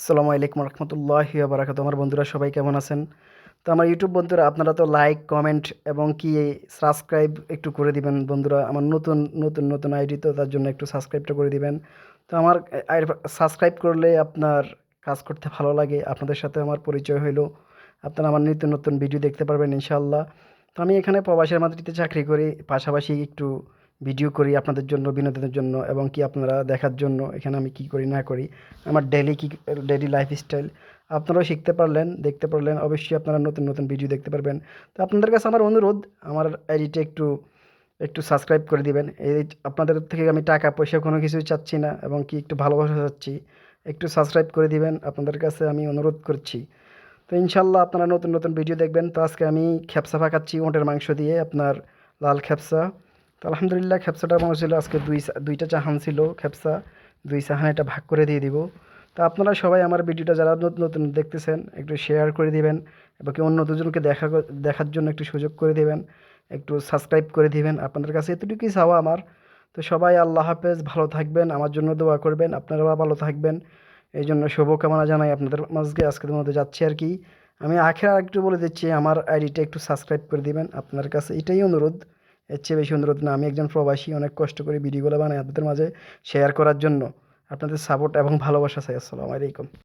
আসসালামু আলাইকুম রহমতুল্লাহি ওয়া বারাকাতুহু। আমার বন্ধুরা সবাই কেমন আছেন? তো আমার ইউটিউব বন্ধুরা আপনারা তো লাইক, কমেন্ট এবং কি সাবস্ক্রাইব একটু করে দিবেন বন্ধুরা। আমার নতুন আইডি তো তার জন্য একটু সাবস্ক্রাইবটা করে দিবেন। তো আমার সাবস্ক্রাইব করলে আপনার কাজ করতে ভালো লাগে। আপনাদের সাথে আমার পরিচয় হইলো। আপনারা আমার নিত্য নতুন ভিডিও দেখতে পারবেন ইনশাআল্লাহ। তো আমি এখানে প্রবাসের মাটিতে চাকরি করি। পাশাপাশি একটু ভিডিও করি আপনাদের জন্য, বিনোদনের জন্য এবং কি আপনারা দেখার জন্য এখানে আমি কি করি না করি। আমার ডেইলি লাইফস্টাইল আপনারাও শিখতে পারলেন, দেখতে পারলেন। অবশ্যই আপনারা নতুন ভিডিও দেখতে পারবেন। তো আপনাদের কাছে আমার অনুরোধ, আমার আইডিটা একটু সাবস্ক্রাইব করে দিবেন। এই আপনাদের থেকে আমি টাকা পয়সা কোনো কিছুই চাচ্ছি না এবং কি একটু ভালোবাসা চাচ্ছি। একটু সাবস্ক্রাইব করে দিবেন, আপনাদের কাছে আমি অনুরোধ করছি। তো ইনশাল্লাহ আপনারা নতুন ভিডিও দেখবেন। তো আজকে আমি খেপসা পাকাচ্ছি ওঁটের মাংস দিয়ে, আপনার লাল খেপসা। তো আলহামদুলিল্লাহ খেপসাটা মনে ছিল আজকে দুইটা চাহান ছিল খেপসা, দুই চাহান এটা ভাগ করে দিয়ে দিব। তো আপনারা সবাই আমার ভিডিওটা যারা নতুন দেখতেছেন একটু শেয়ার করে দিবেন এবং কি অন্য দুজনকে দেখার জন্য একটু সুযোগ করে দিবেন, একটু সাবস্ক্রাইব করে দিবেন। আপনাদের কাছে এতটুকুই চাওয়া আমার। তো সবাই আল্লাহ হাফেজ, ভালো থাকবেন, আমার জন্য দোয়া করবেন, আপনারাও ভালো থাকবেন। এই জন্য শুভকামনা জানাই আপনাদের মাঝে। আজকের মধ্যে যাচ্ছি আর কি। আমি আখের একটু বলে দিচ্ছি, আমার আইডিটা একটু সাবস্ক্রাইব করে দিবেন। আপনার কাছে এটাই অনুরোধ, এর চেয়ে বেশি অনুরোধ না। আমি একজন প্রবাসী, অনেক কষ্ট করে ভিডিওগুলো বানাই আপনাদের মাঝে শেয়ার করার জন্য। আপনাদের সাপোর্ট এবং ভালোবাসা চাই। আসসালামু আলাইকুম।